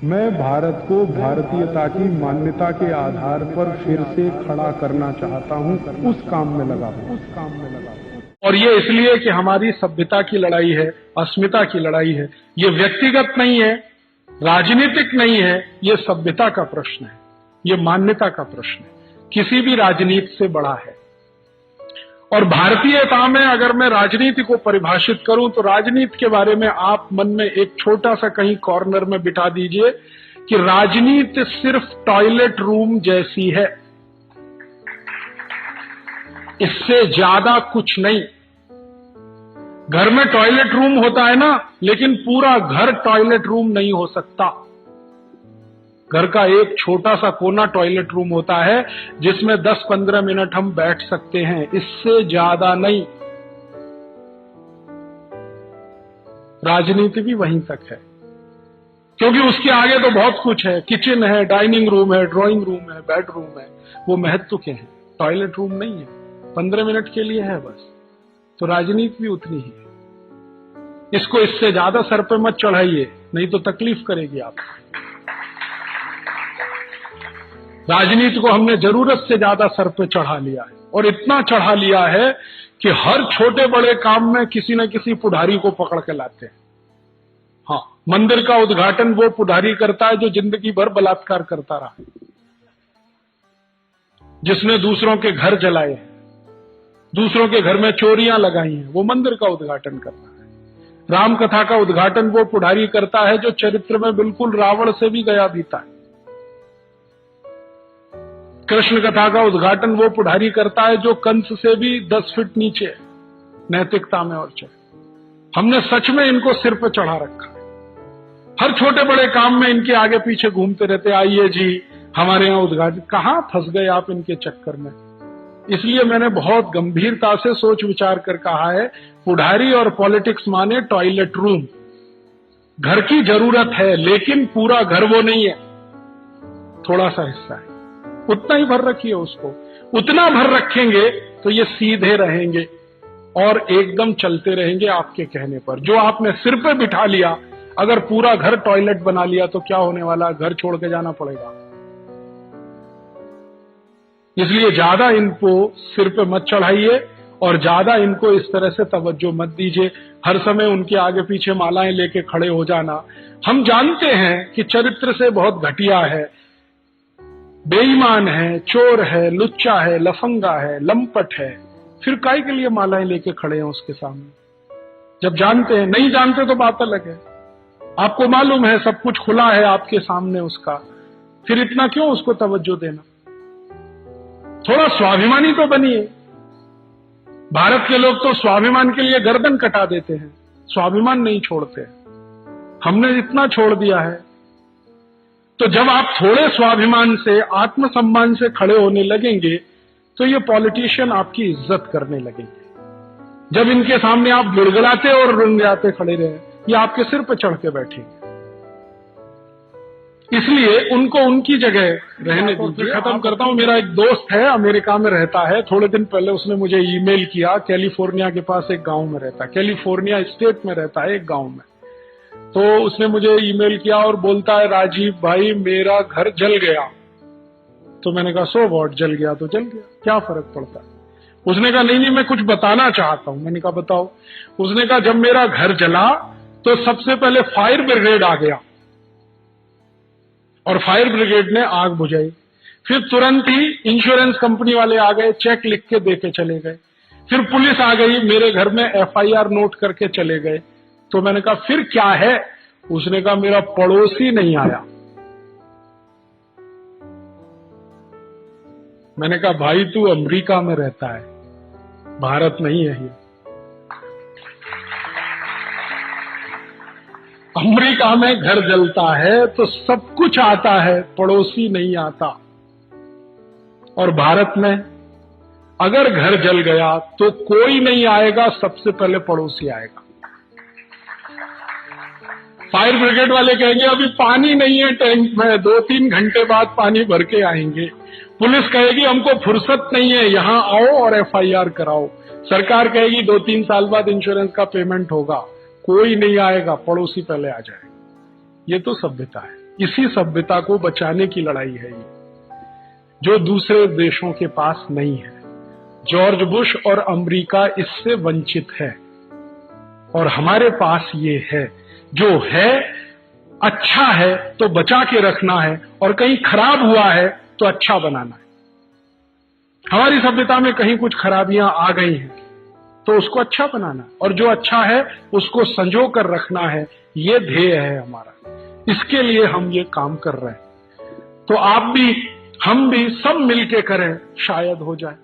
मैं भारत को भारतीयता की मान्यता के आधार पर फिर से खड़ा करना चाहता हूं, उस काम में लगा हूं। और ये इसलिए कि हमारी सभ्यता की लड़ाई है, अस्मिता की लड़ाई है। ये व्यक्तिगत नहीं है, राजनीतिक नहीं है, ये सभ्यता का प्रश्न है, ये मान्यता का प्रश्न है, किसी भी राजनीति से बड़ा है। और भारतीयता में अगर मैं राजनीति को परिभाषित करूं तो राजनीति के बारे में आप मन में एक छोटा सा कहीं कॉर्नर में बिठा दीजिए कि राजनीति सिर्फ टॉयलेट रूम जैसी है, इससे ज्यादा कुछ नहीं। घर में टॉयलेट रूम होता है ना, लेकिन पूरा घर टॉयलेट रूम नहीं हो सकता। घर का एक छोटा सा कोना टॉयलेट रूम होता है जिसमें 10-15 मिनट हम बैठ सकते हैं, इससे ज्यादा नहीं। राजनीति भी वहीं तक है, क्योंकि उसके आगे तो बहुत कुछ है। किचन है, डाइनिंग रूम है, ड्राइंग रूम है, बेडरूम है, वो महत्व के हैं, टॉयलेट रूम नहीं है, 15 मिनट के लिए है बस। तो राजनीति भी उतनी ही है। इसको इससे ज्यादा सर पे मत चढ़ाइए, नहीं तो तकलीफ करेगी आपको। राजनीति को हमने जरूरत से ज्यादा सर पे चढ़ा लिया है, और इतना चढ़ा लिया है कि हर छोटे बड़े काम में किसी न किसी पुढ़ारी को पकड़ के लाते हैं। हाँ, मंदिर का उद्घाटन वो पुढ़ारी करता है जो जिंदगी भर बलात्कार करता रहा, जिसने दूसरों के घर जलाए हैं, दूसरों के घर में चोरियां लगाई हैं, वो मंदिर का उद्घाटन करता है। राम कथा का उद्घाटन वो पुढ़ारी करता है जो चरित्र में बिल्कुल रावण से भी गया बीता है। कृष्ण कथा का उद्घाटन वो पुढ़ारी करता है जो कंस से भी 10 फीट नीचे है नैतिकता में और चले। हमने सच में इनको सिर पे चढ़ा रखा है। हर छोटे बड़े काम में इनके आगे पीछे घूमते रहते, आइए जी हमारे यहां उद्घाटन। कहां फंस गए आप इनके चक्कर में। इसलिए मैंने बहुत गंभीरता से सोच विचार कर कहा है, पुढ़ारी और पॉलिटिक्स माने टॉयलेट रूम। घर की जरूरत है, लेकिन पूरा घर वो नहीं है, थोड़ा सा हिस्सा है, उतना ही भर रखिए उसको। उतना भर रखेंगे तो ये सीधे रहेंगे और एकदम चलते रहेंगे आपके कहने पर। जो आपने सिर पे बिठा लिया, अगर पूरा घर टॉयलेट बना लिया तो क्या होने वाला, घर छोड़ के जाना पड़ेगा। इसलिए ज्यादा इनको सिर पे मत चढ़ाइए और ज्यादा इनको इस तरह से तवज्जो मत दीजिए। हर समय उनके आगे पीछे मालाएं लेके खड़े हो जाना। हम जानते हैं कि चरित्र से बहुत घटिया है, बेईमान है, चोर है, लुच्चा है, लफंगा है, लंपट है, फिर काहे के लिए मालाएं लेके खड़े हैं उसके सामने। जब जानते हैं, नहीं जानते तो बात अलग है। आपको मालूम है सब कुछ खुला है आपके सामने उसका, फिर इतना क्यों उसको तवज्जो देना। थोड़ा स्वाभिमानी तो बनिए। भारत के लोग तो स्वाभिमान के लिए गर्दन कटा देते हैं, स्वाभिमान नहीं छोड़ते। हमने इतना छोड़ दिया है। तो जब आप थोड़े स्वाभिमान से, आत्मसम्मान से खड़े होने लगेंगे तो ये पॉलिटिशियन आपकी इज्जत करने लगेंगे। जब इनके सामने आप गिड़गिड़ाते और रुंगड़ाते खड़े रहे, ये आपके सिर पर चढ़ के बैठेंगे। इसलिए उनको उनकी जगह रहने दीजिए। खत्म करता हूं। मेरा एक दोस्त है, अमेरिका में रहता है। थोड़े दिन पहले उसने मुझे ईमेल किया। कैलिफोर्निया के पास एक गांव में रहता है, कैलिफोर्निया स्टेट में रहता है एक गांव में। तो उसने मुझे ईमेल किया और बोलता है, राजीव भाई मेरा घर जल गया। तो मैंने कहा सो व्हाट, जल गया तो जल गया, क्या फर्क पड़ता है। उसने कहा नहीं मैं कुछ बताना चाहता हूं। मैंने कहा बताओ। उसने कहा जब मेरा घर जला तो सबसे पहले फायर ब्रिगेड आ गया और फायर ब्रिगेड ने आग बुझाई। फिर तुरंत ही इंश्योरेंस कंपनी वाले आ गए, चेक लिख के देके चले गए। फिर पुलिस आ गई, मेरे घर में FIR नोट करके चले गए। तो मैंने कहा फिर क्या है। उसने कहा मेरा पड़ोसी नहीं आया। मैंने कहा भाई तू अमेरिका में रहता है, भारत नहीं है ये। अमेरिका में घर जलता है तो सब कुछ आता है, पड़ोसी नहीं आता। और भारत में अगर घर जल गया तो कोई नहीं आएगा, सबसे पहले पड़ोसी आएगा। फायर ब्रिगेड वाले कहेंगे अभी पानी नहीं है टैंक में, 2-3 घंटे बाद पानी भर के आएंगे। पुलिस कहेगी हमको फुर्सत नहीं है, यहां आओ और FIR कराओ। सरकार कहेगी 2-3 साल बाद इंश्योरेंस का पेमेंट होगा। कोई नहीं आएगा, पड़ोसी पहले आ जाए। ये तो सभ्यता है। इसी सभ्यता को बचाने की लड़ाई है ये, जो दूसरे देशों के पास नहीं है। जॉर्ज बुश और अमेरिका इससे वंचित है और हमारे पास ये है। जो है अच्छा है तो बचा के रखना है, और कहीं खराब हुआ है तो अच्छा बनाना है। हमारी सभ्यता में कहीं कुछ खराबियां आ गई हैं तो उसको अच्छा बनाना है, और जो अच्छा है उसको संजो कर रखना है। ये ध्येय है हमारा, इसके लिए हम ये काम कर रहे हैं। तो आप भी, हम भी, सब मिलके करें, शायद हो जाए।